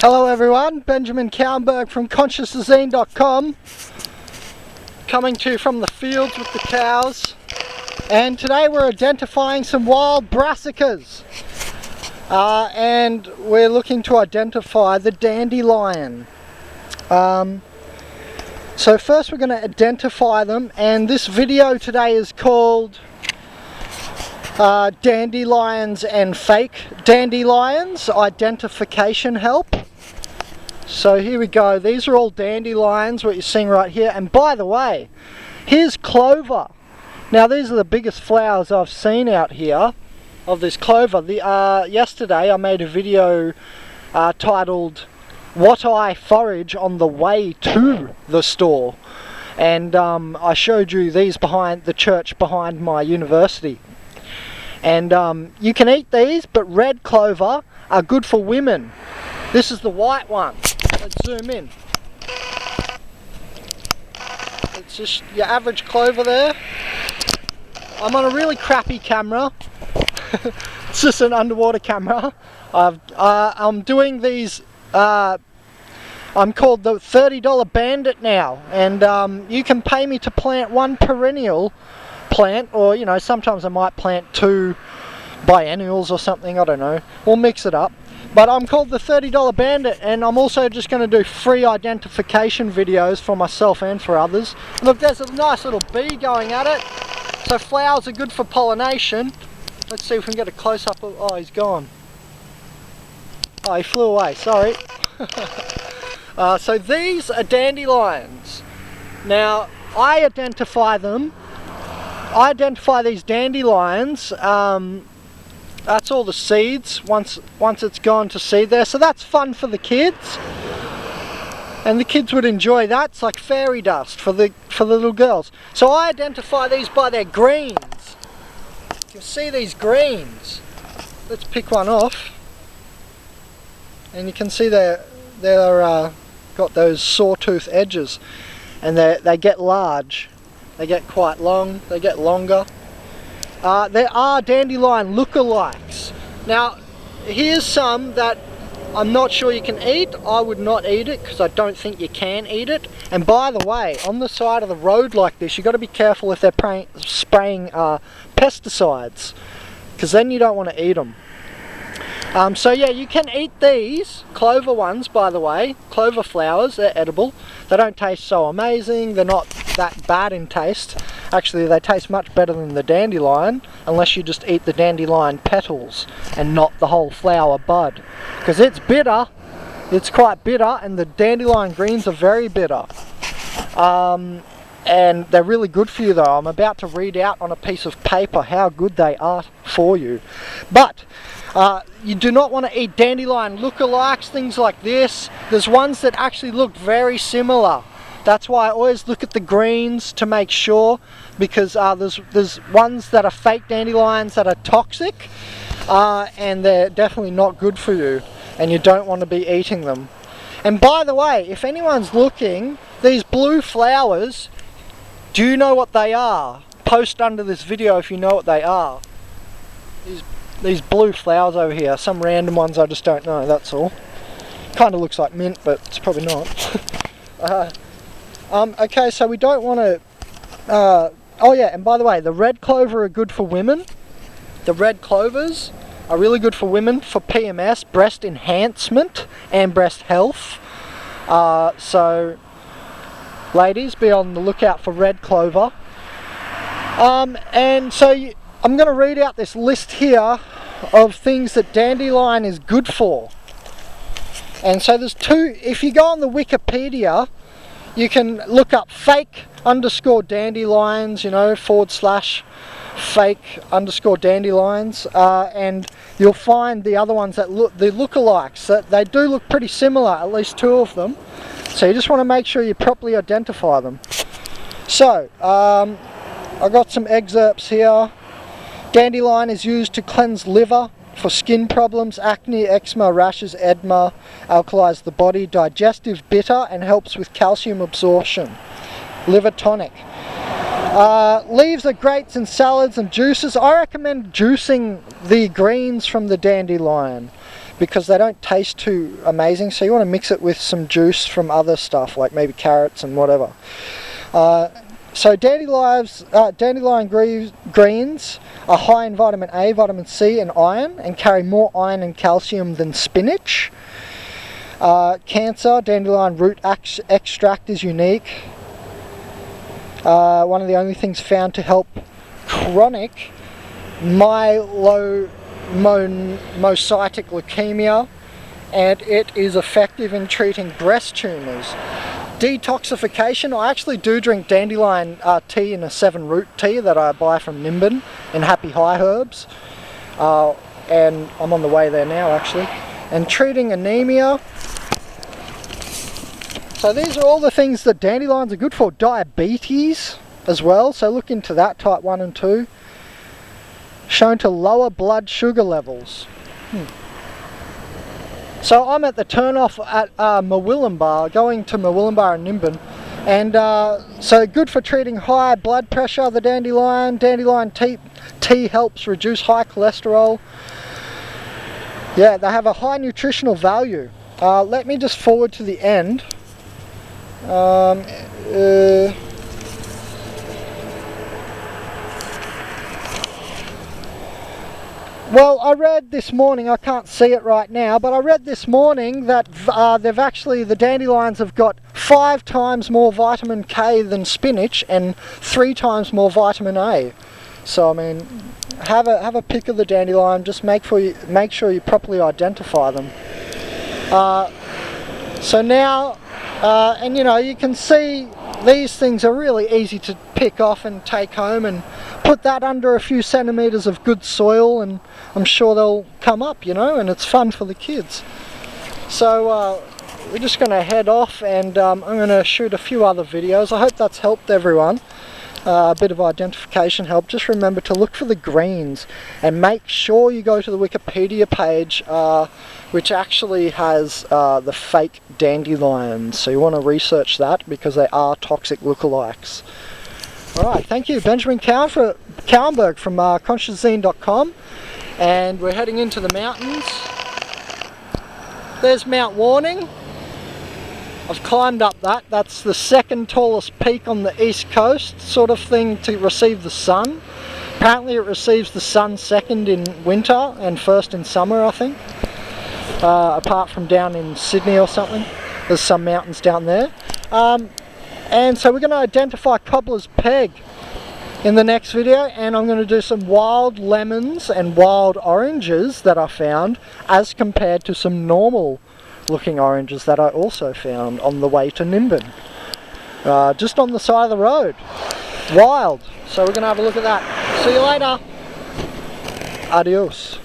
Hello everyone, Benjamin Cowenberg from ConsciousDesign.com, coming to you from the fields with the cows, and today we're identifying some wild brassicas, and we're looking to identify the dandelion. So first we're going to identify them, and this video today is called Dandelions and Fake Dandelions Identification Help. So here we go, these are all dandelions, what you're seeing right here, and by the way, here's clover. Now these are the biggest flowers I've seen out here of this clover. Yesterday I made a video titled What I Forage on the Way to the Store, and I showed you these behind the church behind my university. And you can eat these, but red clover are good for women. This is the white one. Let's zoom in. It's just your average clover there. I'm on a really crappy camera. It's just an underwater camera. I'm doing these, I'm called the $30 Bandit now, and you can pay me to plant one perennial plant, or you know, sometimes I might plant two biennials or something, I don't know, we'll mix it up. But I'm called the $30 Bandit, and I'm also just going to do free identification videos for myself and for others. Look, there's a nice little bee going at it. So flowers are good for pollination. Let's see if we can get a close-up of, oh, he's gone. Oh, he flew away, sorry. So these are dandelions. Now, I identify these dandelions, that's all the seeds, once it's gone to seed there, so that's fun for the kids, and the kids would enjoy that. It's like fairy dust for the little girls. So I identify these by their greens. You can see these greens. Let's pick one off, and you can see they're got those sawtooth edges, and they get large. They get quite long, they get longer. There are dandelion lookalikes. Now, here's some that I'm not sure you can eat. I would not eat it because I don't think you can eat it. And by the way, on the side of the road like this, you've got to be careful if they're spraying pesticides, because then you don't want to eat them. So yeah, you can eat these clover ones, by the way. Clover flowers, they're edible. They don't taste so amazing, they're not that bad in taste. Actually, they taste much better than the dandelion, unless you just eat the dandelion petals and not the whole flower bud. Because it's bitter, it's quite bitter, and the dandelion greens are very bitter. And they're really good for you though. I'm about to read out on a piece of paper how good they are for you. But you do not want to eat dandelion lookalikes, things like this. There's ones that actually look very similar. That's why I always look at the greens to make sure, because there's ones that are fake dandelions that are toxic, and they're definitely not good for you, and you don't want to be eating them. And by the way, if anyone's looking, these blue flowers, do you know what they are? Post under this video if you know what they are. These blue flowers over here, some random ones I just don't know, that's all. Kind of looks like mint, but it's probably not. Okay, so we don't want to... oh yeah, and by the way, the red clover are good for women. The red clovers are really good for women for PMS, breast enhancement, and breast health. So, ladies, be on the lookout for red clover. And so I'm going to read out this list here of things that dandelion is good for. And so there's two, if you go on the Wikipedia, you can look up fake _ dandelions, you know, / fake _ dandelions, and you'll find the other ones that look, the lookalikes, that they do look pretty similar, at least two of them. So you just want to make sure you properly identify them. So, I got some excerpts here. Dandelion is used to cleanse liver, for skin problems, acne, eczema, rashes, edema, alkalize the body, digestive, bitter, and helps with calcium absorption. Liver tonic. Leaves are great in salads and juices. I recommend juicing the greens from the dandelion, because they don't taste too amazing, so you want to mix it with some juice from other stuff like maybe carrots and whatever. So dandelion greens are high in vitamin A, vitamin C and iron, and carry more iron and calcium than spinach. Cancer, dandelion root extract is unique. One of the only things found to help chronic myelomocytic leukemia, and it is effective in treating breast tumours. Detoxification, I actually do drink dandelion tea in a 7 root tea that I buy from Nimbin in Happy High Herbs, and I'm on the way there now actually. And treating anemia. So these are all the things that dandelions are good for. Diabetes as well, so look into that, type 1 and 2. Shown to lower blood sugar levels. So I'm at the turn-off at Murwillumbah, going to Murwillumbah and Nimbin, and so good for treating high blood pressure, the dandelion. Dandelion tea helps reduce high cholesterol. Yeah, they have a high nutritional value. Let me just forward to the end. Well, I read this morning, I can't see it right now, but I read this morning that the dandelions have got 5 times more vitamin K than spinach and 3 times more vitamin A. So I mean, have a pick of the dandelion, just make sure you properly identify them. So now, and you know, you can see these things are really easy to pick off and take home and put that under a few centimetres of good soil, and I'm sure they'll come up, you know, and it's fun for the kids. So we're just going to head off, and I'm going to shoot a few other videos. I hope that's helped everyone. A bit of identification help. Just remember to look for the greens, and make sure you go to the Wikipedia page, which actually has the fake dandelions, so you want to research that because they are toxic lookalikes. Alright, thank you, Benjamin Cowenberg from consciouszine.com, and we're heading into the mountains. There's Mount Warning. I've climbed up that. That's the 2nd tallest peak on the east coast, sort of thing, to receive the sun. Apparently it receives the sun 2nd in winter and 1st in summer, I think. Apart from down in Sydney or something. There's some mountains down there. And so we're going to identify Cobbler's Peg in the next video, and I'm going to do some wild lemons and wild oranges that I found as compared to some normal looking oranges that I also found on the way to Nimbin. Just on the side of the road. Wild. So we're going to have a look at that. See you later. Adios.